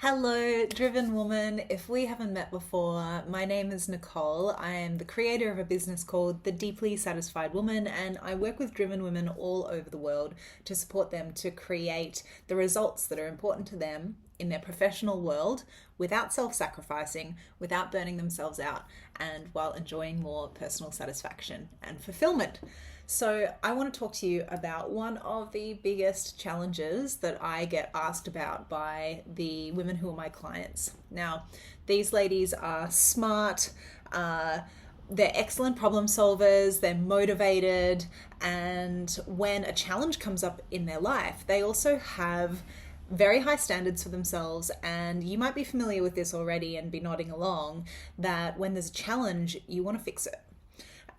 Hello, driven woman. If we haven't met before, my name is Nicole. I am the creator of a business called The Deeply Satisfied Woman, and I work with driven women all over the world to support them to create the results that are important to them in their professional world without self-sacrificing, without burning themselves out, and while enjoying more personal satisfaction and fulfillment. So, I want to talk to you about one of the biggest challenges that I get asked about by the women who are my clients. Now, these ladies are smart, they're excellent problem solvers, they're motivated, and when a challenge comes up in their life, they also have very high standards for themselves. And you might be familiar with this already and be nodding along that when there's a challenge, you want to fix it.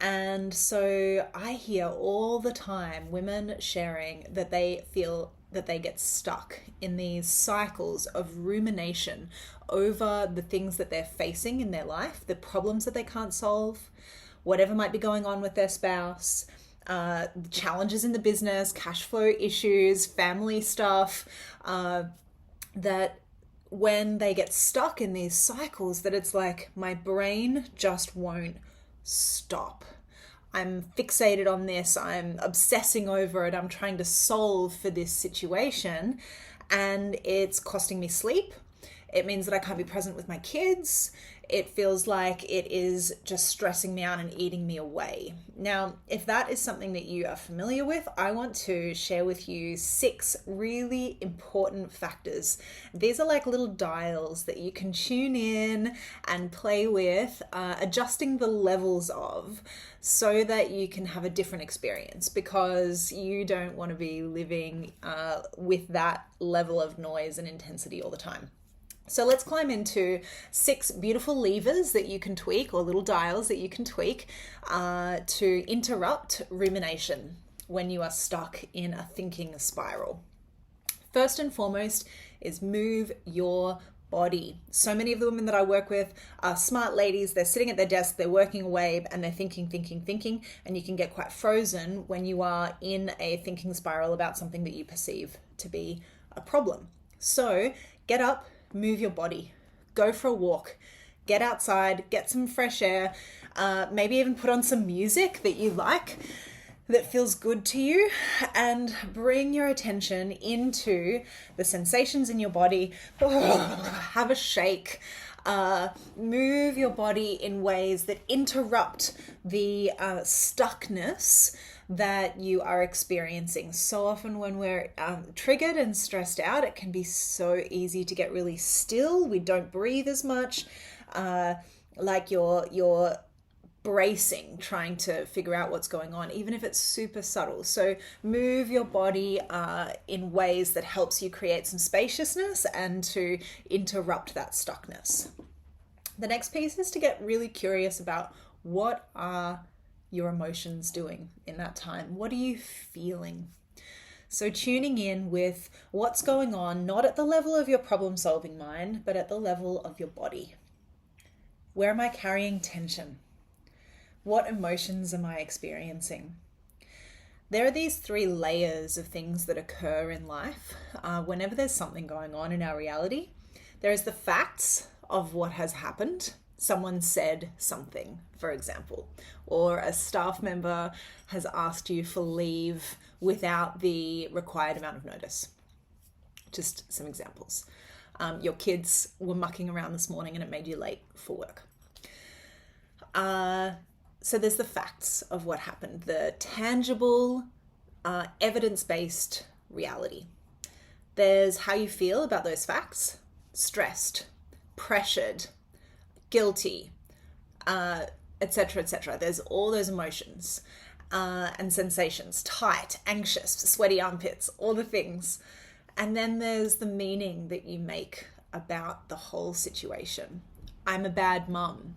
And so I hear all the time women sharing that they feel that they get stuck in these cycles of rumination over the things that they're facing in their life, the problems that they can't solve, whatever might be going on with their spouse, the challenges in the business, cash flow issues, family stuff, that when they get stuck in these cycles, that it's like my brain just won't stop. I'm fixated on this, I'm obsessing over it, I'm trying to solve for this situation, and it's costing me sleep. It means that I can't be present with my kids. It feels like it is just stressing me out and eating me away. Now, if that is something that you are familiar with, I want to share with you 6 really important factors. These are like little dials that you can tune in and play with, adjusting the levels of, so that you can have a different experience, because you don't want to be living with that level of noise and intensity all the time. So let's climb into 6 beautiful levers that you can tweak, or little dials that you can tweak to interrupt rumination when you are stuck in a thinking spiral. First and foremost is move your body. So many of the women that I work with are smart ladies. They're sitting at their desk, they're working away, and they're thinking, and you can get quite frozen when you are in a thinking spiral about something that you perceive to be a problem. So get up, move your body, go for a walk, get outside, get some fresh air, maybe even put on some music that you like, that feels good to you, and bring your attention into the sensations in your body. Have a shake. Move your body in ways that interrupt the stuckness that you are experiencing. So often when we're triggered and stressed out, it can be so easy to get really still. We don't breathe as much, like you're bracing, trying to figure out what's going on, even if it's super subtle. So move your body in ways that helps you create some spaciousness and to interrupt that stuckness. The next piece is to get really curious about what are your emotions doing in that time. What are you feeling? So tuning in with what's going on, not at the level of your problem-solving mind, but at the level of your body. Where am I carrying tension? What emotions am I experiencing? There are these 3 layers of things that occur in life. Whenever there's something going on in our reality, there is the facts of what has happened. Someone said something, for example, or a staff member has asked you for leave without the required amount of notice. Just some examples. Your kids were mucking around this morning and it made you late for work. So there's the facts of what happened, the tangible, evidence-based reality. There's how you feel about those facts: stressed, pressured, guilty, etc., etc. There's all those emotions and sensations: tight, anxious, sweaty armpits, all the things. And then there's the meaning that you make about the whole situation. I'm a bad mum.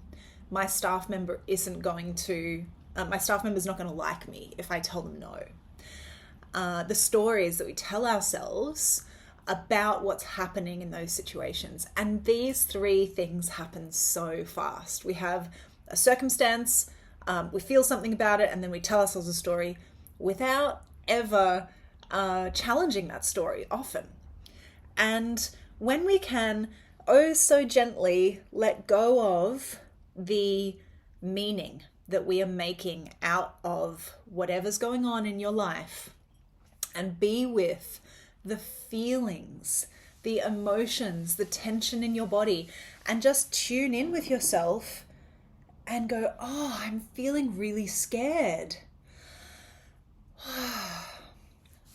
My staff member isn't going to, my staff member's not going to like me if I tell them no. The stories that we tell ourselves about what's happening in those situations. And these 3 things happen so fast. We have a circumstance, we feel something about it, and then we tell ourselves a story without ever challenging that story often. And when we can oh so gently let go of the meaning that we are making out of whatever's going on in your life and be with the feelings, the emotions, the tension in your body, and just tune in with yourself and go, oh, I'm feeling really scared.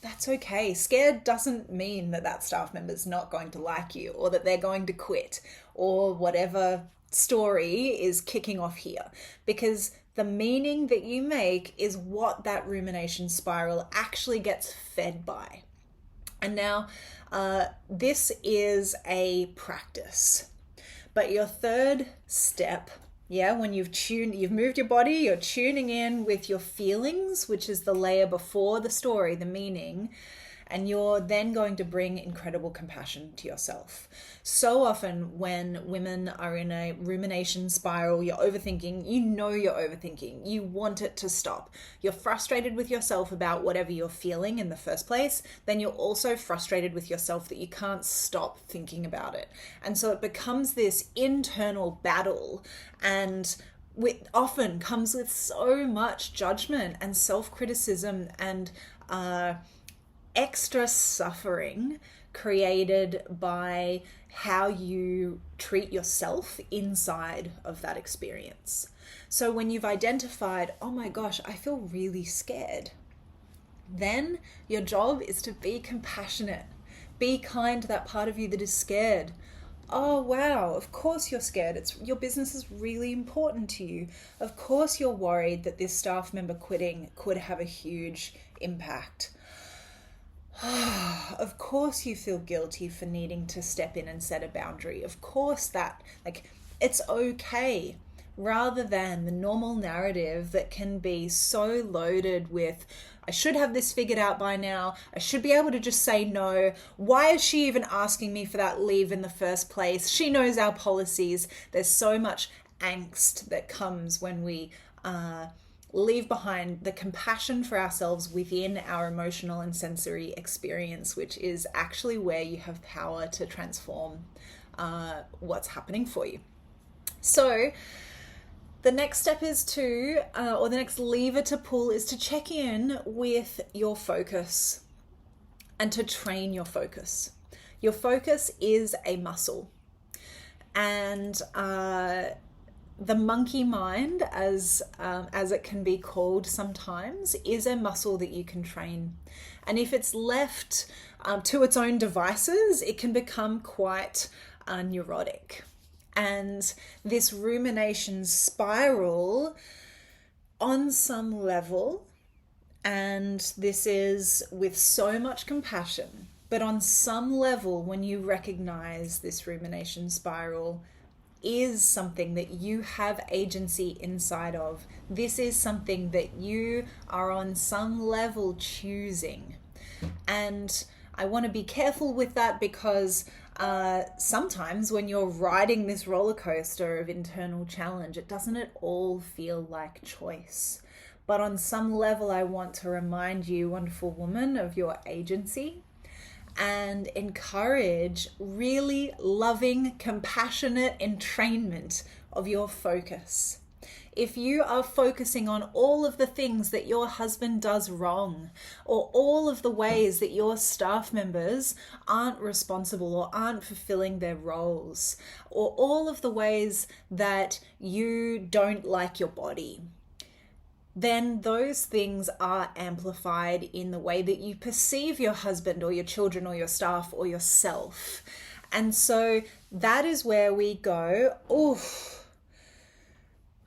That's okay. Scared doesn't mean that that staff member's not going to like you or that they're going to quit or whatever story is kicking off here, because the meaning that you make is what that rumination spiral actually gets fed by. And now this is a practice, but your third step, when you've moved your body, you're tuning in with your feelings, which is the layer before the story, the meaning, and you're then going to bring incredible compassion to yourself. So often when women are in a rumination spiral, you're overthinking, you're overthinking, you want it to stop. You're frustrated with yourself about whatever you're feeling in the first place. Then you're also frustrated with yourself that you can't stop thinking about it. And so it becomes this internal battle, and often comes with so much judgment and self-criticism and extra suffering created by how you treat yourself inside of that experience. So when you've identified, oh my gosh, I feel really scared, then your job is to be compassionate. Be kind to that part of you that is scared. Oh wow, of course you're scared. Your business is really important to you. Of course you're worried that this staff member quitting could have a huge impact. Of course you feel guilty for needing to step in and set a boundary. Of course it's okay, rather than the normal narrative that can be so loaded with, I should have this figured out by now. I should be able to just say no. Why is she even asking me for that leave in the first place? She knows our policies. There's so much angst that comes when we leave behind the compassion for ourselves within our emotional and sensory experience, which is actually where you have power to transform what's happening for you. So the next step is or the next lever to pull is to check in with your focus and to train your focus. Your focus is a muscle, and the monkey mind, as it can be called sometimes, is a muscle that you can train. And if it's left to its own devices, it can become quite neurotic. And this rumination spiral, on some level, and this is with so much compassion, but on some level, when you recognize this rumination spiral is something that you have agency inside of. This is something that you are on some level choosing. And I want to be careful with that, because sometimes when you're riding this roller coaster of internal challenge, it doesn't at all feel like choice. But on some level, I want to remind you, wonderful woman, of your agency and encourage really loving, compassionate entrainment of your focus. If you are focusing on all of the things that your husband does wrong, or all of the ways that your staff members aren't responsible or aren't fulfilling their roles, or all of the ways that you don't like your body, then those things are amplified in the way that you perceive your husband or your children or your staff or yourself. And so that is where we go, oof,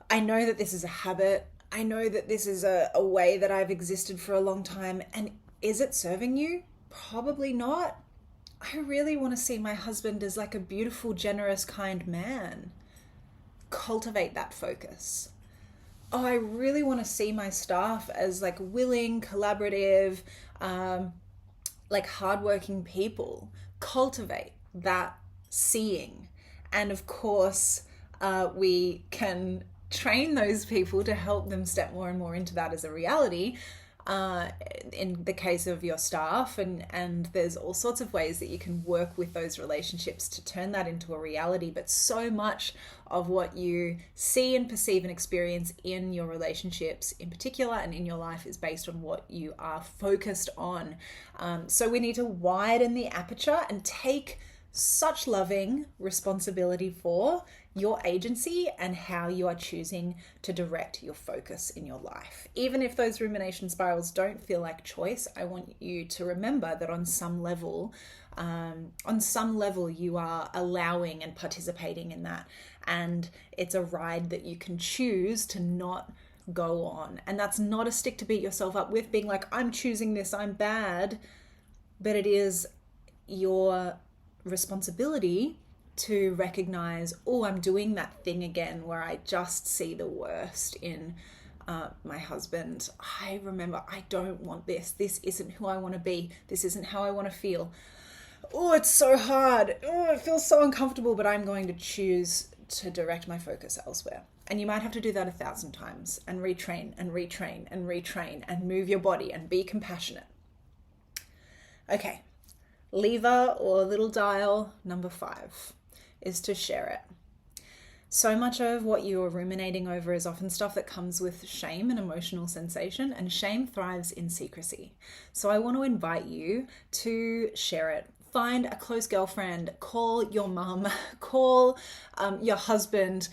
I know that this is a habit. I know that this is a way that I've existed for a long time. And is it serving you? Probably not. I really want to see my husband as like a beautiful, generous, kind man. Cultivate that focus. Oh, I really want to see my staff as like willing, collaborative, like hardworking people. Cultivate that seeing. And of course, we can train those people to help them step more and more into that as a reality in the case of your staff, and there's all sorts of ways that you can work with those relationships to turn that into a reality. But so much of what you see and perceive and experience in your relationships in particular and in your life is based on what you are focused on. So we need to widen the aperture and take such loving responsibility for your agency and how you are choosing to direct your focus in your life. Even if those rumination spirals don't feel like choice, I want you to remember that on some level you are allowing and participating in that, and it's a ride that you can choose to not go on. And that's not a stick to beat yourself up with, being like, I'm choosing this, I'm bad, but it is your responsibility to recognize, oh, I'm doing that thing again where I just see the worst in my husband. I remember, I don't want this. This isn't who I want to be. This isn't how I want to feel. Oh, it's so hard. Oh, it feels so uncomfortable, but I'm going to choose to direct my focus elsewhere. And you might have to do that 1,000 times and retrain and retrain and retrain and move your body and be compassionate. Okay. Lever or little dial number 5 is to share it. So much of what you are ruminating over is often stuff that comes with shame and emotional sensation, and shame thrives in secrecy. So I want to invite you to share it. Find a close girlfriend, call your mum, call your husband,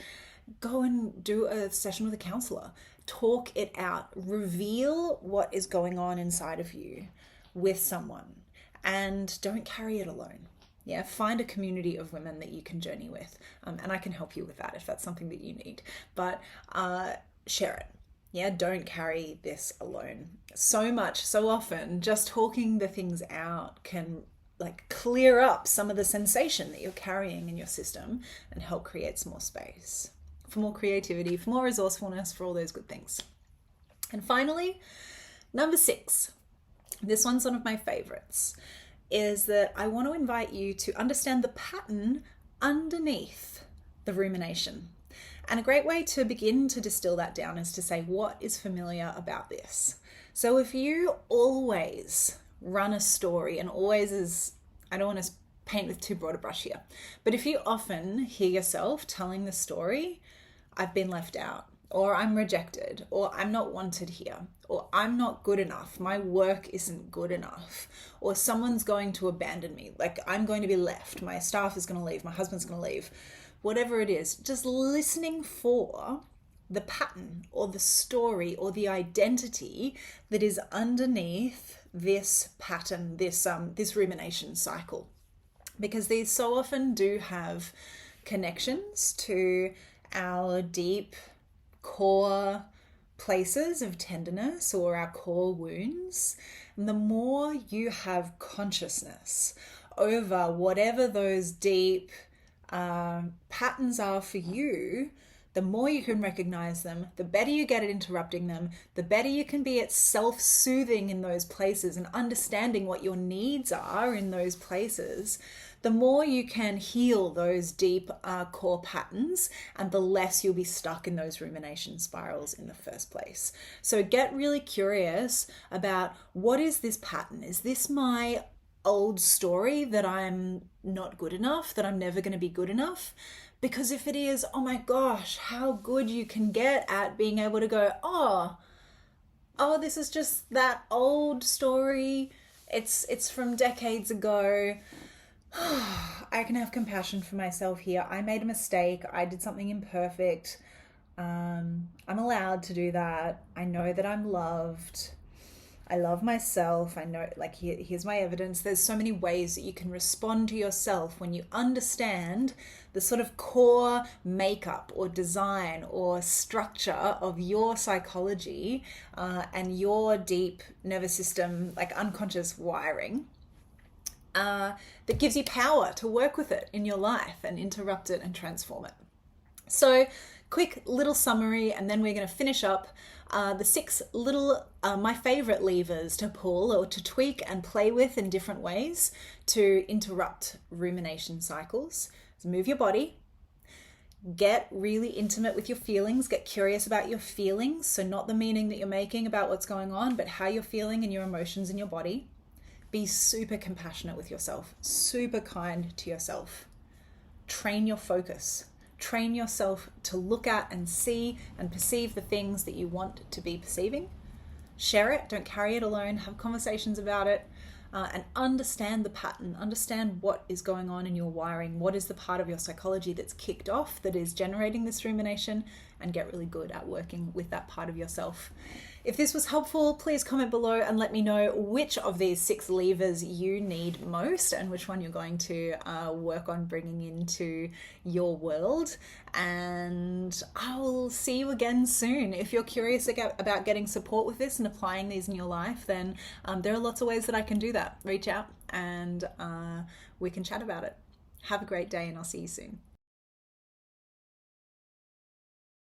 go and do a session with a counselor, talk it out, reveal what is going on inside of you with someone. And don't carry it alone. Yeah, find a community of women that you can journey with. And I can help you with that if that's something that you need. But share it. Yeah, don't carry this alone. So often, just talking the things out can clear up some of the sensation that you're carrying in your system and help create some more space for more creativity, for more resourcefulness, for all those good things. And finally, number 6. This one's one of my favorites, is that I want to invite you to understand the pattern underneath the rumination. And a great way to begin to distill that down is to say, what is familiar about this? So if you always run a story, and always is, I don't want to paint with too broad a brush here, but if you often hear yourself telling the story, I've been left out, or I'm rejected, or I'm not wanted here, or I'm not good enough, my work isn't good enough, or someone's going to abandon me, like I'm going to be left, my staff is going to leave, my husband's going to leave, whatever it is, just listening for the pattern or the story or the identity that is underneath this pattern, this rumination cycle. Because these so often do have connections to our deep core places of tenderness or our core wounds. And the more you have consciousness over whatever those deep patterns are for you, the more you can recognize them, the better you get at interrupting them, the better you can be at self-soothing in those places and understanding what your needs are in those places, the more you can heal those deep core patterns, and the less you'll be stuck in those rumination spirals in the first place. So get really curious about, what is this pattern? Is this my old story that I'm not good enough, that I'm never going to be good enough? Because if it is, oh my gosh, how good you can get at being able to go, oh, this is just that old story. It's from decades ago. I can have compassion for myself here. I made a mistake. I did something imperfect. I'm allowed to do that. I know that I'm loved. I love myself. I know, here's my evidence. There's so many ways that you can respond to yourself when you understand the sort of core makeup or design or structure of your psychology and your deep nervous system, unconscious wiring. That gives you power to work with it in your life and interrupt it and transform it. So, quick little summary, and then we're going to finish up the 6 little, my favorite levers to pull or to tweak and play with in different ways to interrupt rumination cycles. So move your body, Get really intimate with your feelings. Get curious about your feelings. So not the meaning that you're making about what's going on, but how you're feeling and your emotions in your body. Be super compassionate with yourself, super kind to yourself. Train your focus. Train yourself to look at and see and perceive the things that you want to be perceiving. Share it, don't carry it alone, have conversations about it, and understand the pattern, understand what is going on in your wiring, what is the part of your psychology that's kicked off that is generating this rumination, and get really good at working with that part of yourself. If this was helpful, please comment below and let me know which of these 6 levers you need most and which one you're going to work on bringing into your world. And I will see you again soon. If you're curious about getting support with this and applying these in your life, then there are lots of ways that I can do that. Reach out and we can chat about it. Have a great day, and I'll see you soon.